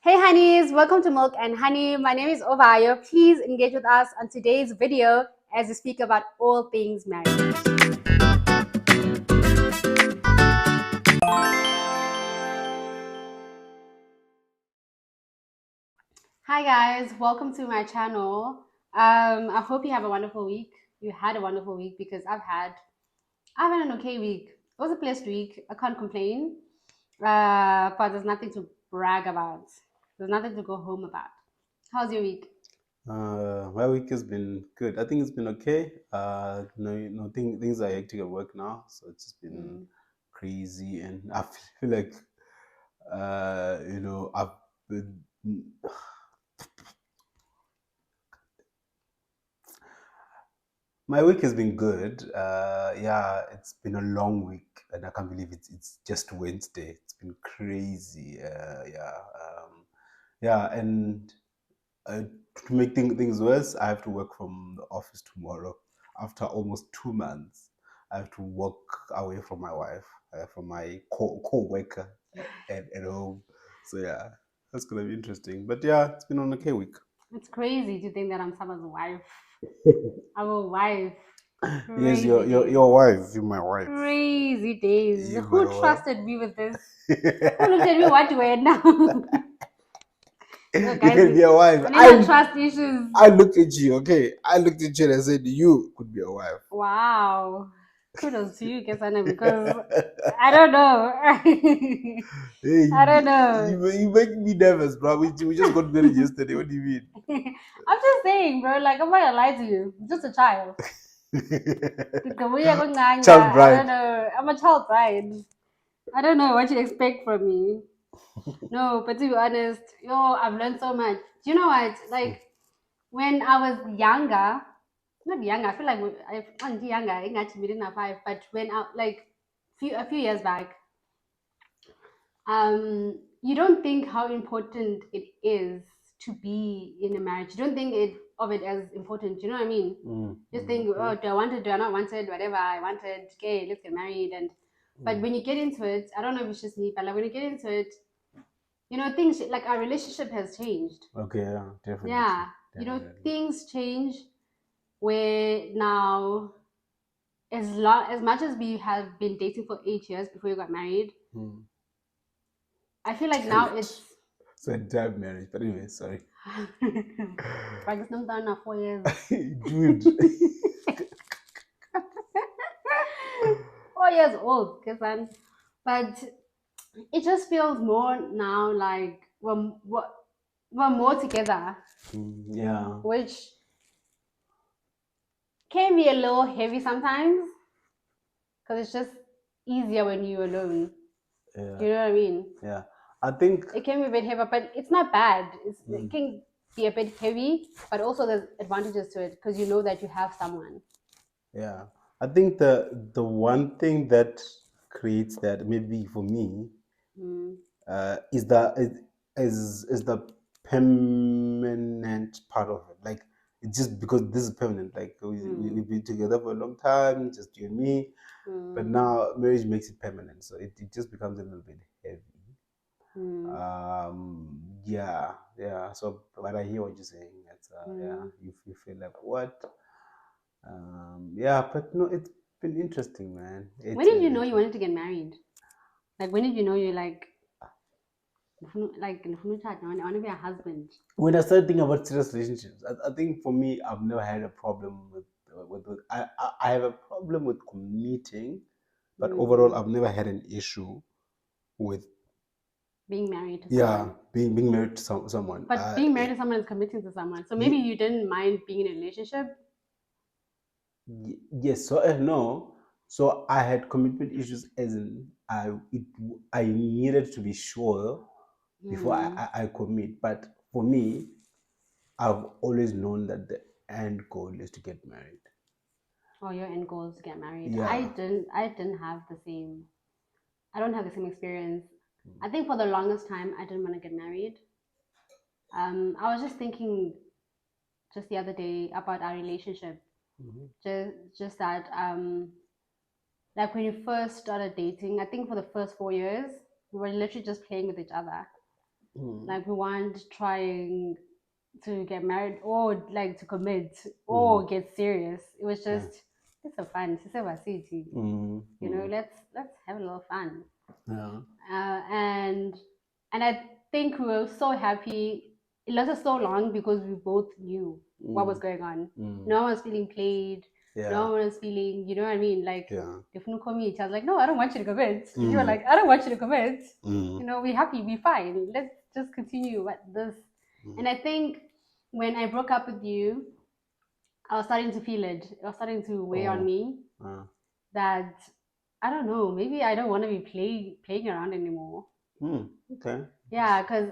Hey honeys, welcome to Milk and Honey. My name is Ovayo. Please engage with us on today's video as we speak about all things marriage. Hi guys, welcome to my channel. I hope you have a wonderful week. You had a wonderful week because I've had an okay week. It was a blessed week. I can't complain. But there's nothing to brag about. There's nothing to go home about. How's your week? My week has been good. I think it's been okay. Things are hectic at work now, so it's just been crazy, and I feel like, I've been. My week has been good. Yeah, it's been a long week, and I can't believe it's just Wednesday. It's been crazy. Yeah, and to make things worse, I have to work from the office tomorrow. After almost 2 months, I have to walk away from my wife, from my co-worker at home. So yeah, that's gonna be interesting. But yeah, it's been an okay week. It's crazy to think that I'm someone's wife. I'm a wife. Yes, Crazy days. your wife. You're my wife. Crazy days. You're my Who wife. trusted me with this? Who looked at me what to wear now? You Guys, can be a wife. I need my trust issues. I looked at you, okay? I looked at you and I said you could be a wife. Wow. Kudos to you, Kesana, because I don't know. Hey, I don't know. you make me nervous, bro. We just got married yesterday. What do you mean? I'm just saying, bro, like, I'm not gonna lie to you. I'm just a child. Child I don't bride. know. I'm a child bride. I don't know what you expect from me. No, but to be honest, I've learned so much. Do you know what? Like when I was younger, not younger. I feel like I'm younger. I think actually didn't have five. But when I like a few years back, you don't think how important it is to be in a marriage. You don't think of it as important. You know what I mean? Just think, oh, do I want it? Do I not want it? Whatever I wanted. Okay, let's get married. And but when you get into it, I don't know if it's just me, but like when you get into it, things like our relationship has changed. Okay, yeah, definitely. Yeah, Definitely. things change where now, as much as we have been dating for 8 years before you got married, I feel like now it's So entire marriage. But anyway, sorry. I guess I'm done now 4 years. Dude. 4 years old, but it just feels more now like we're more together, Yeah. which can be a little heavy sometimes because it's just easier when you're alone. Yeah. Do you know what I mean? Yeah. I think It can be a bit heavy, but it's not bad. It can be a bit heavy, but also there's advantages to it because you know that you have someone. yeah. I think the one thing that creates that, maybe for me, is the permanent part of it. Like, it's just because this is permanent. Like, we've been together for a long time, just you and me. But now marriage makes it permanent, so it just becomes a little bit heavy. Yeah. So, but I hear what you're saying. That's yeah. You feel like what? Yeah, but no, it's been interesting, man. When did you know you wanted to get married? Like, when did you know you're like, I want to be a husband? When I started thinking about serious relationships, I think for me, I've never had a problem with I have a problem with committing, but overall, I've never had an issue with Being married to someone. being married to someone. But being married to someone is committing to someone. So maybe you didn't mind being in a relationship. Yes, so no. So I had commitment issues, as in I needed to be sure before I commit. But for me, I've always known that the end goal is to get married. Or your end goal is to get married. Yeah. I didn't have the same. I don't have the same experience. I think for the longest time I didn't want to get married. I was just thinking just the other day about our relationship. Just that like when you first started dating, I think for the first 4 years we were literally just playing with each other. Like we weren't trying to get married or like to commit or get serious. It was just it's a fun, it's a city. You know, let's have a little fun. Yeah. And I think we were so happy. It lasted so long because we both knew what was going on. No one was feeling played. Yeah. No one was feeling, you know what I mean? Like, Yeah. if you call me, I was like, no, I don't want you to commit. And you were like, I don't want you to commit. Mm. You know, we're happy, we're fine. Let's just continue what this. And I think when I broke up with you, I was starting to feel it. It was starting to weigh on me that I don't know, maybe I don't want to be playing around anymore. Okay. Yeah, because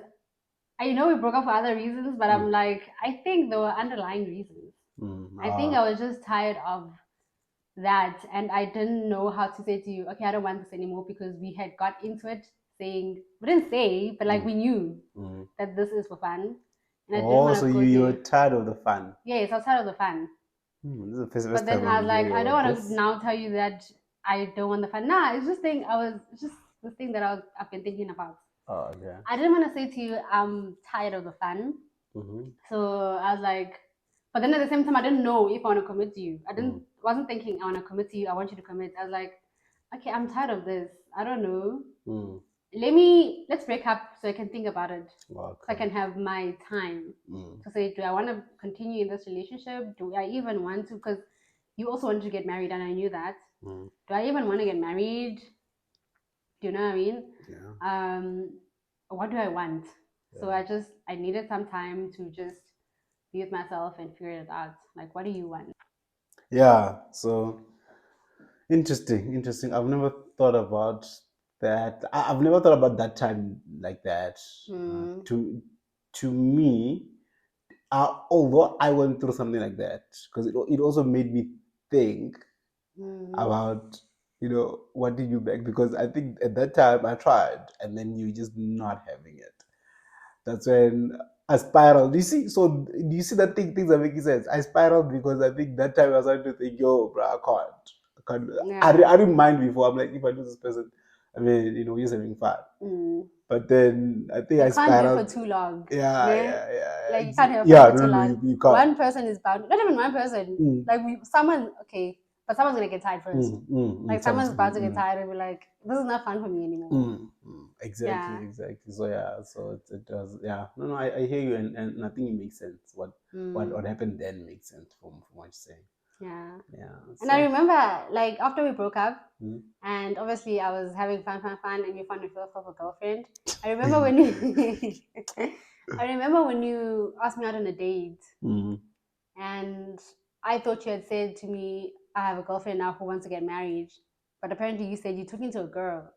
I know we broke up for other reasons, but I'm like, I think there were underlying reasons. I think I was just tired of that, and I didn't know how to say to you, okay, I don't want this anymore, because we had got into it saying, we didn't say, but like we knew that this is for fun, and I didn't want So to go you there. were tired of the fun. Yes, I was tired of the fun. This is the first But then time I I'm was like, hearing I don't about want to this. now tell you that I don't want the fun. Nah, it's just this thing that I've been thinking about. Oh, okay. I didn't want to say to you, I'm tired of the fun. So I was like, but then at the same time, I didn't know if I want to commit to you. Wasn't thinking I want to commit to you. I want you to commit. I was like, okay, I'm tired of this. I don't know. Let's break up so I can think about it. Okay. So I can have my time to say, do I want to continue in this relationship? Do I even want to? Because you also wanted to get married, and I knew that. Do I even want to get married? Do you know what I mean? Yeah. What do I want? So I needed some time to just be with myself and figure it out. Like, what do you want? Yeah. So interesting. I've never thought about that. I've never thought about that time like that. To me, although I went through something like that, because it also made me think about, what did you beg? Because I think at that time I tried, and then you just not having it. That's when I spiraled. Do you see? So do you see that things are making sense? I spiraled because I think that time I started to think, yo, bro, I can't. Yeah. I didn't mind before. I'm like, if I do this person, I mean, we're just having fun. But then I think You I can't do it spiraled. for too long. Yeah. Like, you can't have Yeah, fun for too no, long. you can't. One person is bound. Not even one person. Like someone, okay, but someone's gonna get tired first. Like someone's about to get tired and be like, "This is not fun for me anymore." Exactly. So yeah, so it does. Yeah, no, I hear you, and I think it makes sense. What happened then makes sense from what you're saying. Yeah. Yeah. And I remember, like, after we broke up, and obviously I was having fun, and you found yourself a girlfriend. I remember when you, I remember when you asked me out on a date, and I thought you had said to me, "I have a girlfriend now who wants to get married," but apparently you said you're talking to a girl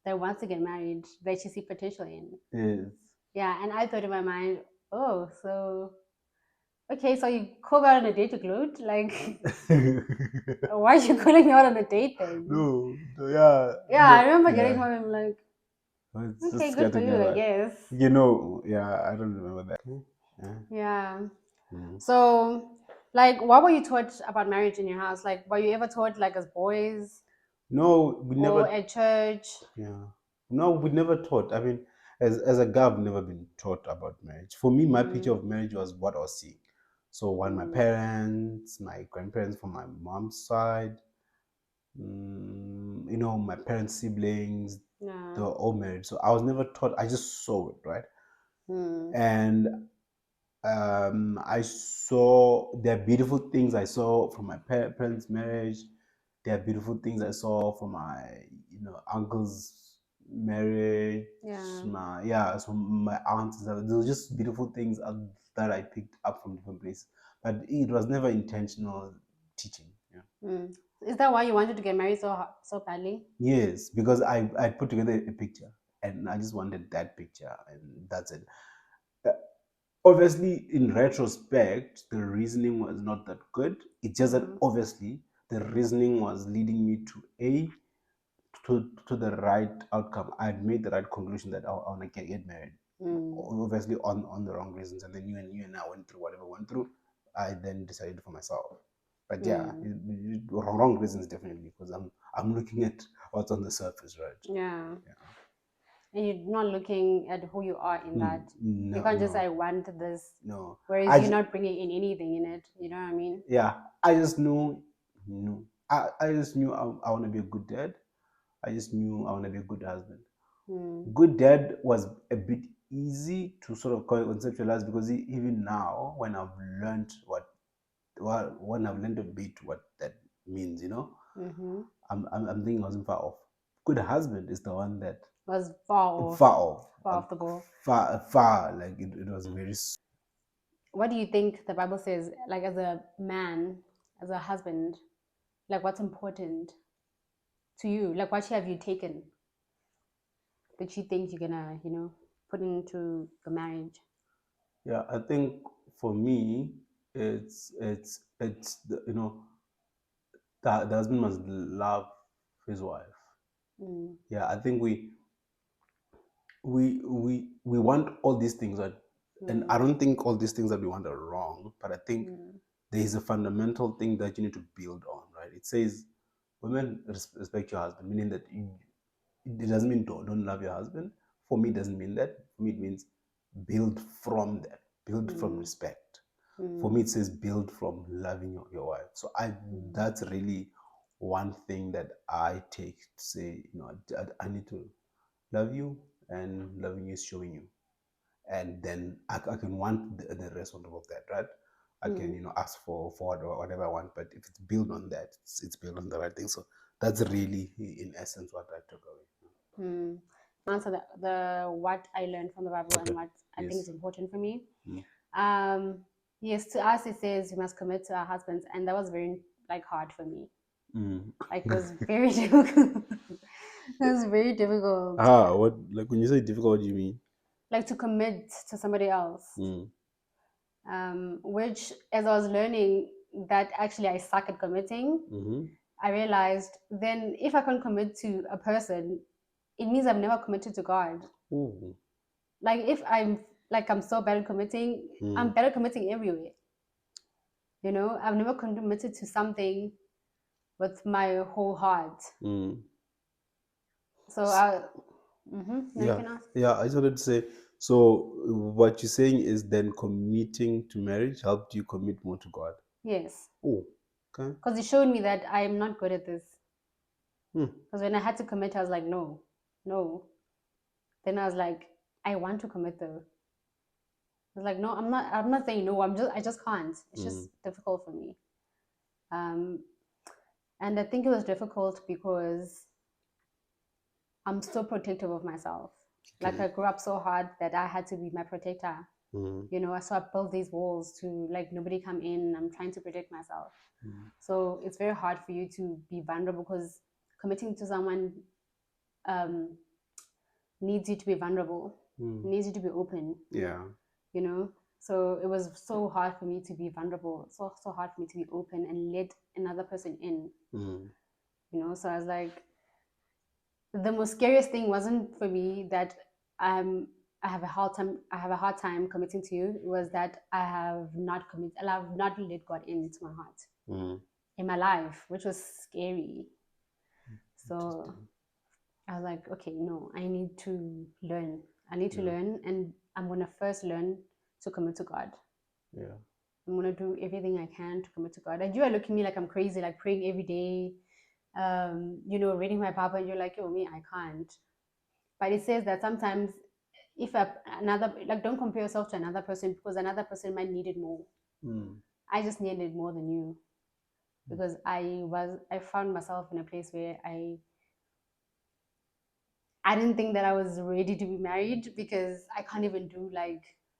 that wants to get married that you see potential in. Yes. Yeah, and I thought in my mind, oh, so okay, so you call me out on a date to gloat? Like, why are you calling me out on a date then? No, yeah. Yeah, I remember getting home and like, It's okay, just good for getting you, I about. guess. Yeah, I don't remember that. Yeah. So, like, what were you taught about marriage in your house? Like, were you ever taught, like, as boys No, we never. or at church? Yeah. No, we never taught. I mean, as a guy, I've never been taught about marriage. For me, my picture of marriage was what I was seeing. So when my parents, my grandparents from my mom's side, my parents' siblings, they were all married. So I was never taught. I just saw it, right? And I saw there are beautiful things I saw from my parents' marriage. There are beautiful things I saw from my, uncle's marriage. So my aunts. There were just beautiful things that I picked up from different places, but it was never intentional teaching. Yeah. Is that why you wanted to get married so badly? Yes, because I put together a picture, and I just wanted that picture, and that's it. Obviously, in retrospect, the reasoning was not that good. It's just that obviously the reasoning was leading me to the right outcome. I had made the right conclusion that I want to get married. Obviously on the wrong reasons, and then you and I went through whatever we went through. I then decided for myself. But yeah, wrong reasons definitely, because I'm looking at what's on the surface, right? Yeah. And you're not looking at who you are in that. No, you can't just no, I want this. no. Whereas you're not bringing in anything in it. You know what I mean? Yeah, I just knew, I just knew I want to be a good dad. I just knew I want to be a good husband. Good dad was a bit easy to sort of conceptualize because even now, when I've learned when I've learned a bit what that means, I'm thinking I wasn't far off. Good husband is the one that Was far off. far off, Far off the ball. far. Like it was very. What do you think the Bible says? Like as a man, as a husband, like what's important to you? Like what have you taken that you think you're gonna, put into the marriage? Yeah, I think for me, it's the husband must love his wife. Yeah, I think we want all these things and I don't think all these things that we want are wrong, but I think there is a fundamental thing that you need to build on, right? It says women respect your husband, meaning that it doesn't mean don't love your husband. For me, it doesn't mean that. For me, it means build from that, build from respect. For me, it says build from loving your wife. So that's really one thing that I take to say, I need to love you, and loving you is showing you, and then I can want the rest on top of that, right? I can ask for whatever I want, but if it's built on that, it's built on the right thing. So that's really in essence what I took away. Answer the what I learned from the Bible and what I think is important for me. Yes, to us it says we must commit to our husbands, and that was very hard for me. Like it was very difficult. It was very difficult. What, like when you say difficult, what do you mean? Like to commit to somebody else. Which, as I was learning that actually I suck at committing, I realized then if I can't commit to a person, it means I've never committed to God. Like if I'm so bad at committing, I'm bad at committing everywhere. I've never committed to something with my whole heart. So you can ask. Yeah, I just wanted to say, so what you're saying is then committing to marriage helped you commit more to God. Yes. Oh, okay. Because it showed me that I'm not good at this. Because when I had to commit, I was like, no. Then I was like, I want to commit though. I was like, no, I'm not saying no. I just can't. It's just difficult for me. And I think it was difficult because I'm so protective of myself. Like I grew up so hard that I had to be my protector. So I built these walls to nobody come in. I'm trying to protect myself. So it's very hard for you to be vulnerable because committing to someone needs you to be vulnerable, needs you to be open. Yeah. So it was so hard for me to be vulnerable, so hard for me to be open and let another person in. So I was like, the most scariest thing wasn't for me that I have a hard time committing to you. It was that I have not let God into my heart in my life, which was scary. So I was like, okay, no, I need to learn. And I'm gonna first learn to commit to God. Yeah. I'm gonna do everything I can to commit to God. And you are looking at me like I'm crazy, like praying every day, reading my Bible, and you're like, oh, me, I can't. But it says that sometimes if don't compare yourself to another person because another person might need it more. I just needed it more than you because I found myself in a place where I didn't think that I was ready to be married because I can't even do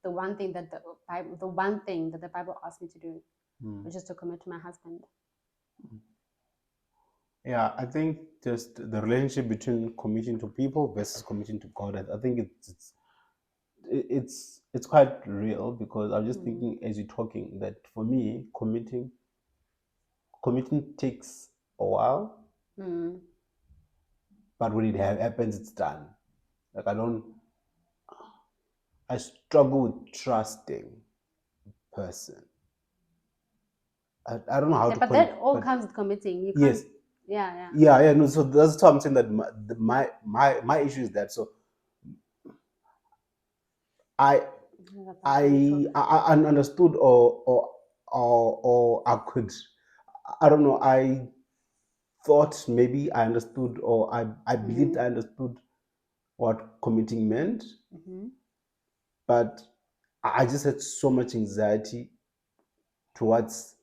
the one thing that the Bible asked me to do, which is to commit to my husband. Yeah, I think just the relationship between committing to people versus committing to God, I think it's quite real because I'm just thinking as you're talking that for me committing takes a while, but when it happens, it's done. Like I struggle with trusting person. I don't know how to but put that it. all comes with committing. You Yes. can't. Yeah. Yeah. No. So that's what I'm saying. That my issue is that. So I That's I understood or I could, I don't know, I thought maybe I understood, or I believed I understood what committing meant, but I just had so much anxiety towards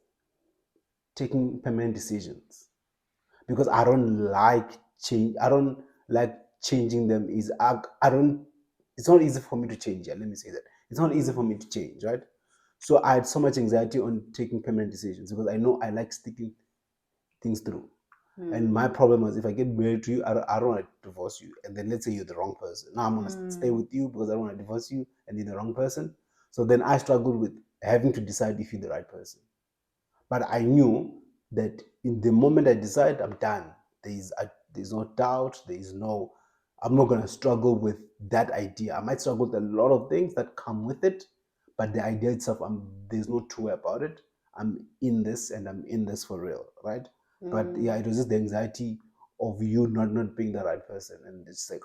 taking permanent decisions because I don't like change. I don't like changing them. I don't. It's not easy for me to change. Yeah, let me say that it's not easy for me to change, right? So I had so much anxiety on taking permanent decisions because I know I like sticking things through. And my problem was, if I get married to you, I don't want to divorce you. And then let's say you're the wrong person. Now I'm going to stay with you because I don't want to divorce you and you're the wrong person. So then I struggled with having to decide if you're the right person. But I knew that in the moment I decide, I'm done. There's no doubt. I'm not going to struggle with that idea. I might struggle with a lot of things that come with it, but the idea itself, there's no two way about it. I'm in this and I'm in this for real, right? But yeah, it was just the anxiety of you not being the right person. And it's like,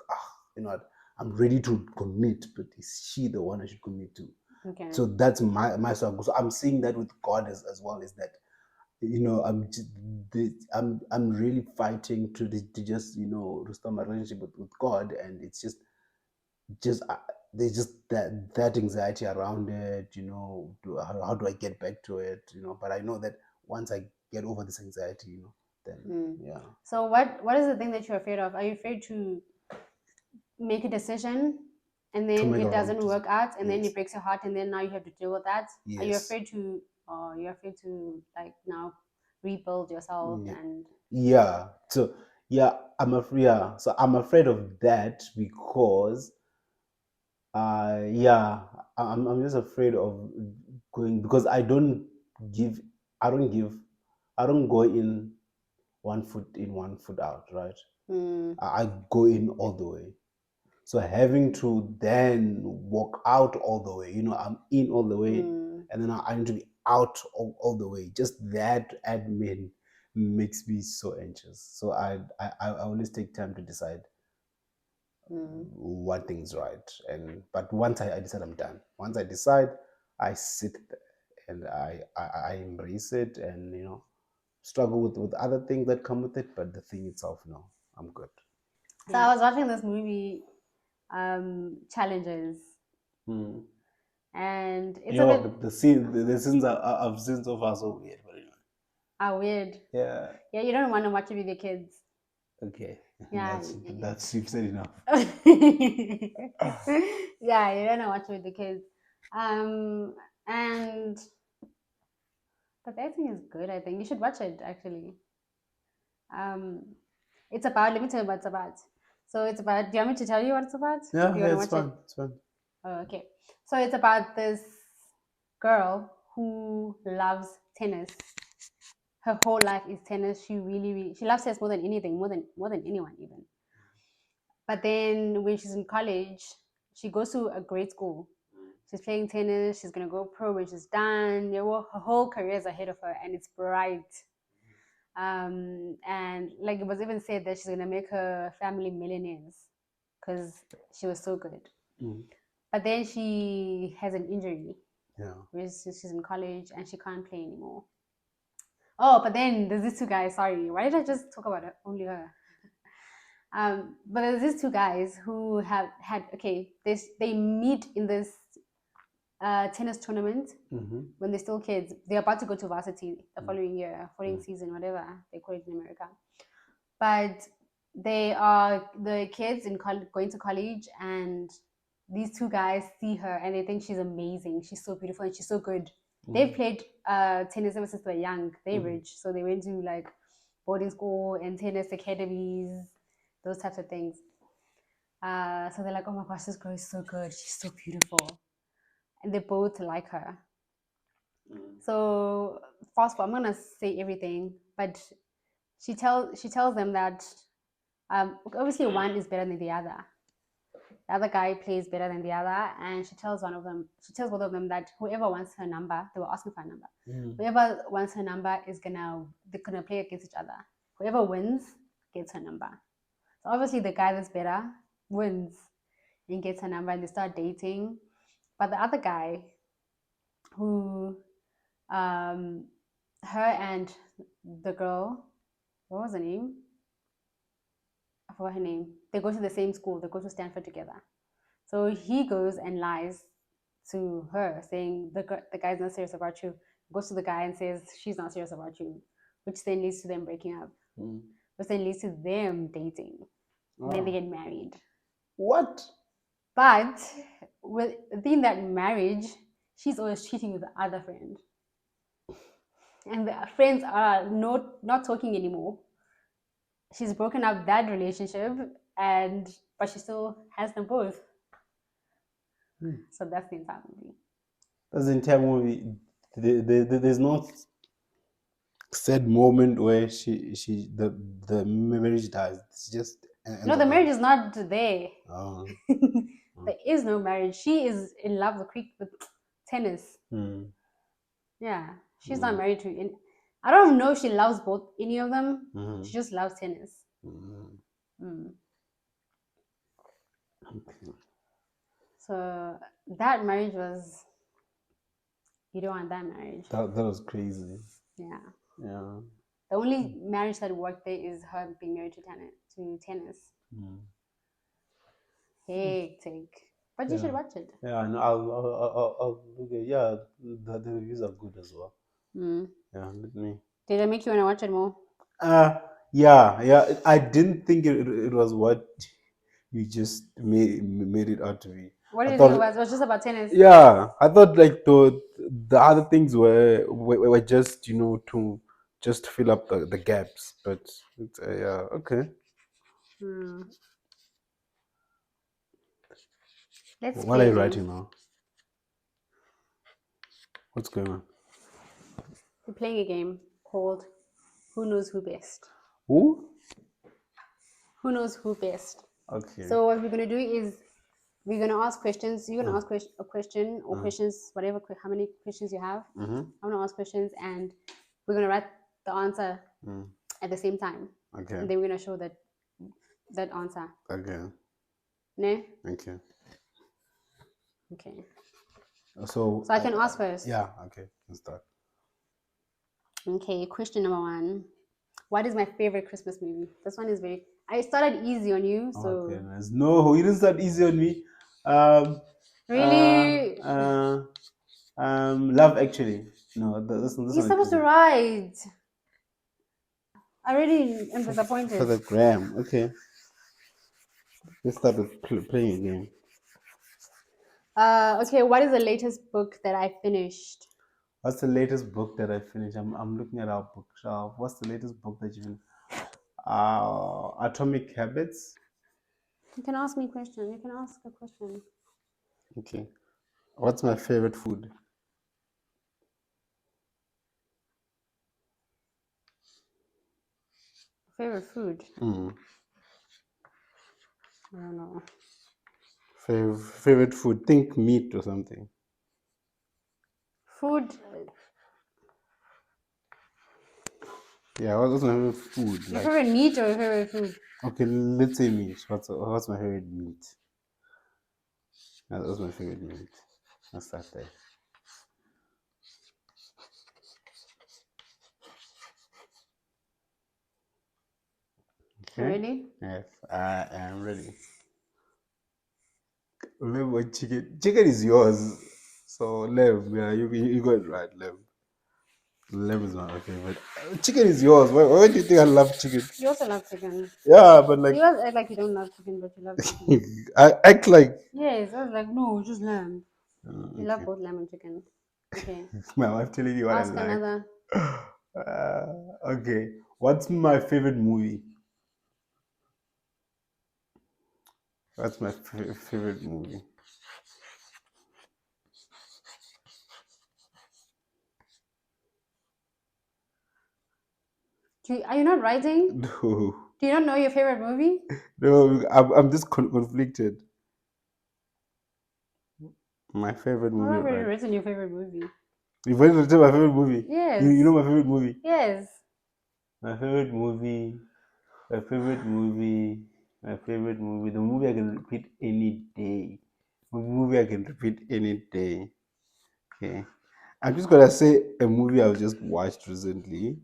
you know what? I'm ready to commit, but is she the one I should commit to? Okay. So that's my struggle. So I'm seeing that with God as well, is that, you know, I'm really fighting to just, you know, restore my relationship with God, and it's just there's just that anxiety around it, you know. How do I get back to it, you know? But I know that once I get over this anxiety, you know, then yeah. So what is the thing that you're afraid of? Are you afraid to make a decision and To then make a it wrong doesn't work out and then Yes. it breaks your heart and then now you have to deal with that? Are you Yes. afraid to, or you're afraid to like now rebuild yourself Yeah. and Yeah. So yeah, so I'm afraid of that because yeah, I'm just afraid of going, because give I don't give I don't go in one foot in, one foot out, right? I go in all the way. So having to then walk out all the way, you know, I'm in all the way, and then I need to be out all the way. Just that admin makes me so anxious. So I always take time to decide what thing's right. But once I decide, I'm done. Once I decide, I sit there and I embrace it, and, you know, struggle with other things that come with it. But the thing itself, no, I'm good. so I was watching this movie, Challenges, and it's a bit The scenes I've seen so far so weird, but anyway. weird. Yeah. Yeah, you don't want to watch it with your kids. Okay. Yeah. That's you've said enough. Yeah, you don't know what to with the kids. And the acting is good, I think. You should watch it actually. Um it's about, let me tell you what it's about. So it's about, do you want me to tell you what it's about? Or Yeah, do you yeah, want it's to watch fun. it? It's fun. Oh, okay. So it's about this girl who loves tennis. Her whole life is tennis. She really she loves tennis more than anything, more than anyone even. But then when she's in college, she goes to a great school. She's playing tennis. She's gonna go pro when she's done. Her whole career is ahead of her, and it's bright. And like it was even said that she's gonna make her family millionaires because she was so good. But then she has an injury. Yeah. She's in college and she can't play anymore. Oh, but then there's these two guys. Sorry, why did I just talk about only her? But there's these two guys who have had, okay, they meet in this tennis tournament when they're still kids. They're about to go to varsity the following year, following season, whatever they call it in America. But they are the kids in going to college, and these two guys see her and they think she's amazing. She's so beautiful and she's so good. They've played tennis ever since they're young. They're rich, so they went to like boarding school and tennis academies, those types of things. So they're like, oh my gosh, this girl is so good. She's so beautiful. And they both like her. So fast forward, I'm gonna say everything, but she tells them that obviously one is better than the other. The other guy plays better than the other, and she tells both of them that whoever wants her number, they were asking for a number. Whoever wants her number they're gonna play against each other. Whoever wins gets her number. So obviously the guy that's better wins and gets her number, and they start dating. But the other guy, who, her and the girl, what was her name? I forgot her name. They go to the same school. They go to Stanford together. So he goes and lies to her, saying the guy's not serious about you. Goes to the guy and says she's not serious about you, which then leads to them breaking up. Which then leads to them dating. And then they get married. What? But within that marriage, she's always cheating with the other friend. And the friends are not talking anymore. She's broken up that relationship, but she still has them both. So that's the entire movie. That's the entire movie. There's no sad moment where the marriage dies. It's just No, the marriage is not there. Oh. There is no marriage. She is in love with tennis. Yeah, she's not married to. I don't know if she loves any of them. She just loves tennis. Okay. So that marriage was. You don't want that marriage. That was crazy. Yeah. Yeah. The only marriage that worked there is her being married to tennis. Hectic. But you should watch it. Yeah, no, I'll look at. Yeah, the reviews are good as well. Yeah, let me. Did it make you want to watch it more? Yeah. I didn't think it was what you just made it out to be. What do you think it was? It was just about tennis. Yeah, I thought like the other things were just to just fill up the gaps, but it's, yeah, okay. What are you writing now? What's going on? We're playing a game called Who Knows Who Best. Who? Who knows who best? Okay. So what we're gonna do is we're gonna ask questions. You're gonna ask a question or questions, whatever, how many questions you have. I'm gonna ask questions, and we're gonna write the answer at the same time. Okay. And then we're gonna show that answer. Okay. No? Okay. Okay. So I can ask first. Yeah. Okay. Let's start. Okay. Question number 1. What is my favorite Christmas movie? This one is very. I started easy on you, so. Oh, goodness. No, you didn't start easy on me. Really? Love Actually. No, this You're supposed to write. I really am disappointed. For the gram. Okay. Let's start with playing a game. Okay, what is the latest book that I finished? What's the latest book that I finished? I'm looking at our bookshelf. What's the latest book that you've Atomic Habits. You can ask me a question. You can ask a question. Okay. What's my favorite food? Favorite food? I don't know. Favorite food? Think meat or something. Food. Yeah, what's my favorite food? Your favorite meat or your favorite food? Okay, let's say meat. What's my favorite meat? That's my favorite meat. Let's start there. Okay. Ready? Yes, I am ready. Remember, chicken. Chicken is yours. So lamb, yeah, you got it right, lamb. Lamb is my favorite. Chicken is yours. Why do you think I love chicken? You also love chicken. Yeah, but like you guys act like you don't love chicken, but you love chicken. I act like. Yes, I was like, no, just lamb. Okay. You love both lamb and chicken. Okay. My wife telling you what Ask I like. another. Okay. What's my favorite movie? What's my favorite movie? Are you not writing? No. Do you not know your favorite movie? No, I'm just conflicted. My favorite movie. I've already written your favorite movie. You've already written my favorite movie? Yes. You know my favorite movie? Yes. My favorite movie. The movie I can repeat any day. A movie I can repeat any day. Okay. I'm just gonna say a movie I've just watched recently.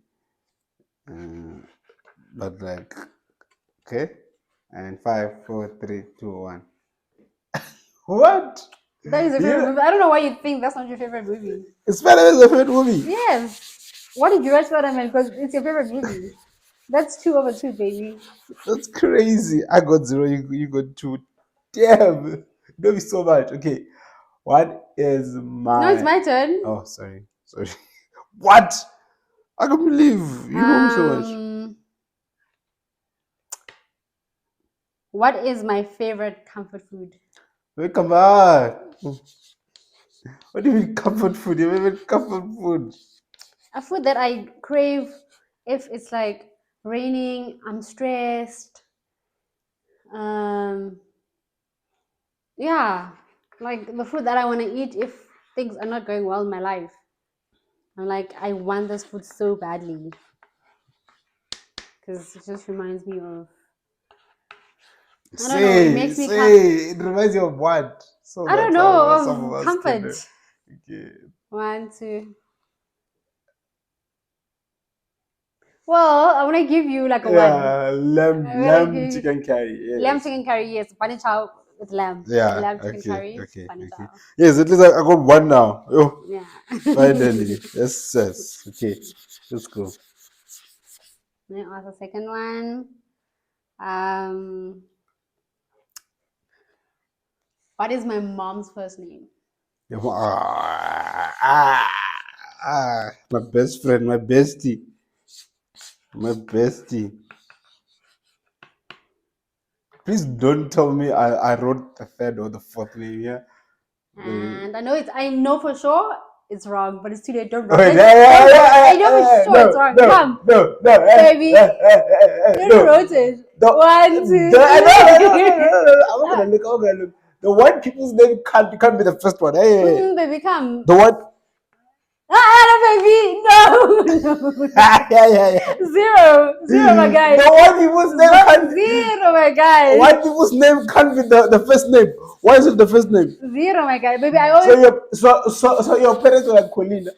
But like, okay. And 5, 4, 3, 2, 1. What? That is your favorite movie. I don't know why you think that's not your favorite movie. Spider-Man is a favorite movie. Yes. Why did you watch Spider-Man? Because it's your favorite movie. That's 2/2, baby. That's crazy. I got 0. You got 2. Damn. Don't be so much. Okay. What is my? No, it's my turn. Oh, sorry. What? I can't believe you know me so much. What is my favorite comfort food? Wait, come on. What do you mean comfort food? Your favorite comfort food? A food that I crave if it's like raining, I'm stressed. Yeah, like the food that I want to eat if things are not going well in my life. I'm like, I want this food so badly because it just reminds me of. I don't know. It makes me It reminds you of what? So I don't that's know, some of of us can comfort. Okay. 1, 2. Well, I want to give you like a 1. Lamb chicken curry. Yes. Lamb chicken curry, yes. Bunny chow with lamb. Yeah. Lamb chicken curry. Okay. Bunny chow. Yes, at least I got 1 now. Oh, Yeah. finally. Yes. Okay. Let's go. Then ask the second one. What is my mom's first name? My best friend, my bestie. Please don't tell me I wrote the 3rd or the 4th name here. And I know for sure it's wrong, but it's too late. Don't Oh, write it. I know for sure it's wrong. Come. No, Baby. You wrote it. 1, 2, 3. I'm gonna look. The one people's name can't be the first one. Hey. Baby, come. The one. Baby, no. Yeah. 0, my guy. The one people's name can't. 0, my guy. One people's name can't be the first name. Why is it the first name? 0, my guy. Baby, I always. So your parents were like Kolweni.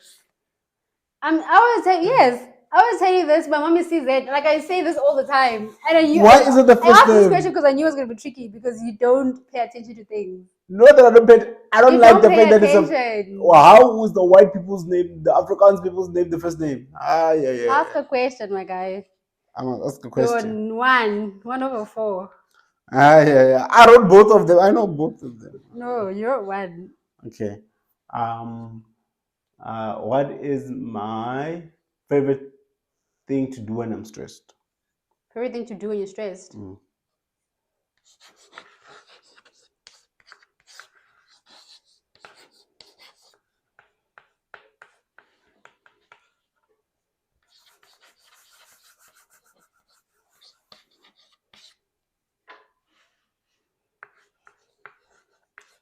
I always say yes. I always tell you this. My mommy sees it. Like I say this all the time. And Why is it the I first asked this name? question because I knew it was going to be tricky because you don't pay attention to things. No, that I don't pay. I don't You like don't the pay fact that attention. How was the white people's name, the Afrikaans people's name, the first name? Yeah. Ask a question, my guy. I'm gonna ask a question. You're 1/4. Yeah. I wrote both of them. I know both of them. No, you're 1. Okay. What is my favorite thing to do when I'm stressed? Favorite thing to do when you're stressed?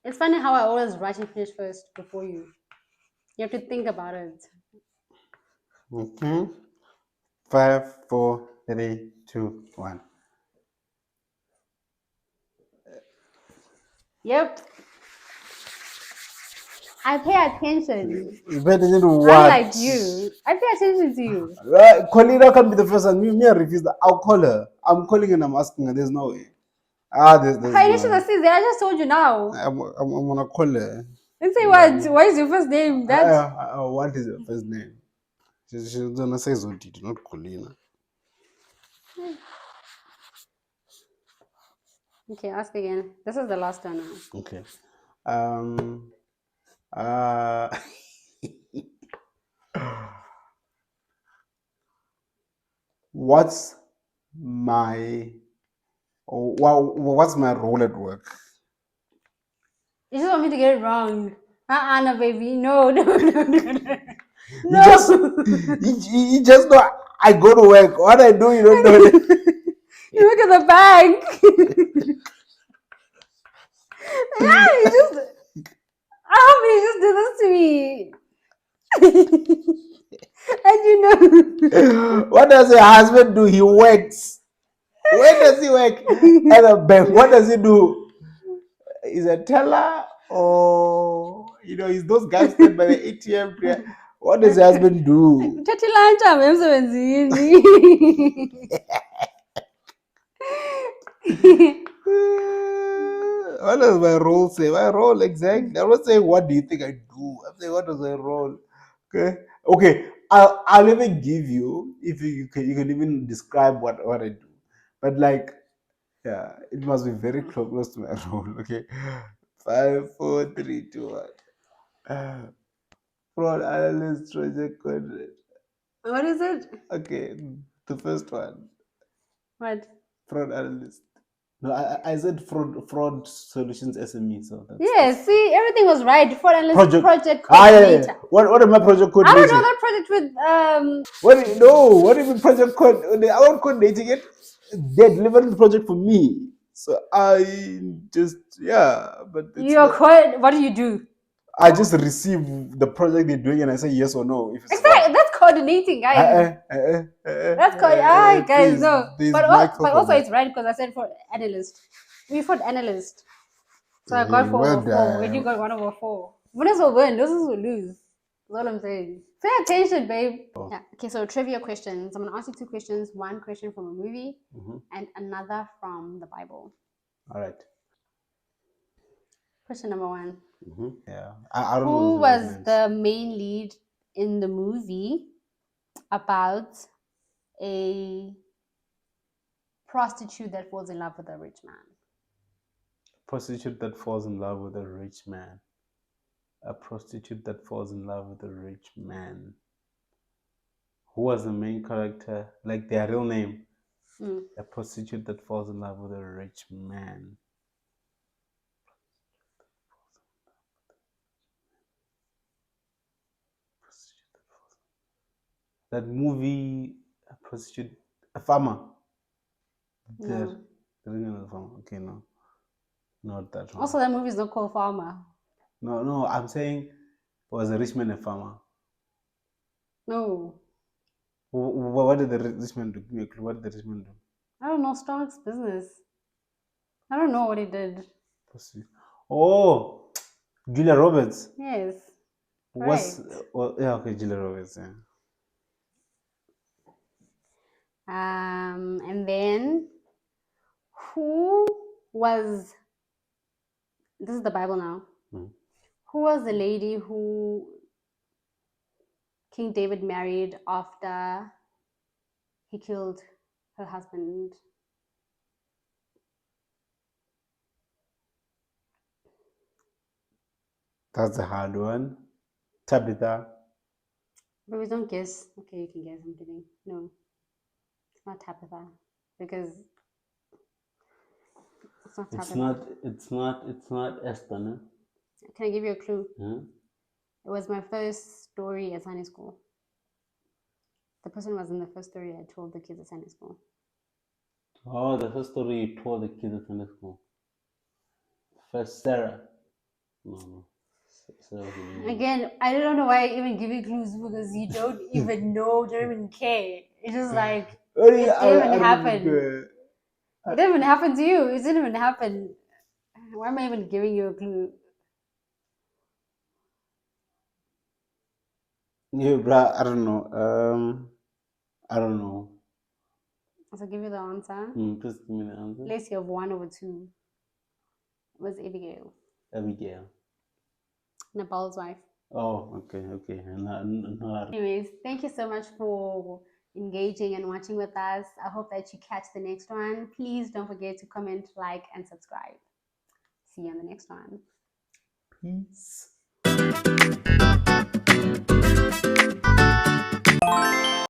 It's funny how I always write and finish first before you. You have to think about it. 5, 4, 3, 2, 1. Yep. I pay attention. You pay attention to what? Unlike you. I pay attention to you. Kolina can't be the first one. Me, I refuse that. I'll call her. I'm calling and I'm asking her. There's no way. There's Her initials are Caesar. I just told you now. I'm gonna call her. And say what? What is your first name? What is your first name? She's gonna say Zodidi, not Kolina. Okay, ask again. This is the last one now. Okay. What's my role at work? You just want me to get it wrong. No, baby. No. You just know I go to work. What I do, you don't know. You work at the bank. Yeah, you just. I hope you just do this to me. And you know. What does your husband do? He works. Where does he work? At a bank. What does he do? He's a teller Oh, he's those guys stand by the ATM. What does your husband do? Thathi lunch emsebenzini. What does my role say? My role, exactly. I'm not saying what do you think I do. I'm saying what does my role. Okay. Okay. I'll even give you if you can even describe what I do. But like, yeah, it must be very close to my role. Okay. 5, 4, 3, 2, 1. Fraud analyst project coordinator. What is it? Okay, the first one. What? Fraud analyst. No, I said fraud solutions SME. So that's Yes, see, everything was right. Fraud analyst, project Yeah, coordinator. yeah. What am I project I coordinating? don't know that project with What do you mean project code? I wasn't coordinating it. They're delivering the project for me. So I just but it's your not, what do you do? I just receive the project they're doing and I say yes or no if it's wrong. Exactly, that's coordinating, guys. Guys, Please, no. there's But microphone also there. it's right because I said for analyst. We for analyst. So I got Hey, 4/4. When you got 1/4. Winners will win, losers will lose. That's all I'm saying. Pay attention, babe. Yeah. Okay, so trivia questions. I'm gonna ask you 2 questions. 1 question from a movie and another from the Bible. All right. Question number 1. Yeah, I don't know Who those was names. the main lead in the movie about a prostitute that falls in love with a rich man? Prostitute that falls in love with a rich man. A prostitute that falls in love with a rich man. Who was the main character? Like their real name. A prostitute that falls in love with a rich man. That movie, a prostitute, a farmer. No. The farmer. Okay, no, not that one. Also, that movie is not called Farmer. No, I'm saying was a rich man a farmer? No. What did the rich man do? Give me a clue. What did the rich man do? I don't know. Stark's business. I don't know what he did. Oh, Julia Roberts. Yes. Was Right. yeah, okay, Julia Roberts. Yeah. And then who was, this is the Bible now. Who was the lady who King David married after he killed her husband? That's a hard one. Tabitha. But we don't guess. Okay, you can guess. I'm kidding. No, it's not Tabitha because it's not Tabitha. It's not Esther, no? Can I give you a clue? It was my first story at Sunday school. The person was in the first story I told the kids at Sunday school. Oh, the first story you told the kids at Sunday school. First Sarah. No. Again, I don't know why I even give you clues because you don't even know, you don't even care. It's just like it didn't even happen. It didn't even happen to you. It didn't even happen. Why am I even giving you a clue? Yeah, bruh, I don't know. I don't know. So give you the answer. Please give me the answer. Let's see of 1/2. It was Abigail. Abigail. Nabal's wife. Oh, okay. Anyways, thank you so much for engaging and watching with us. I hope that you catch the next one. Please don't forget to comment, like, and subscribe. See you on the next one. Peace.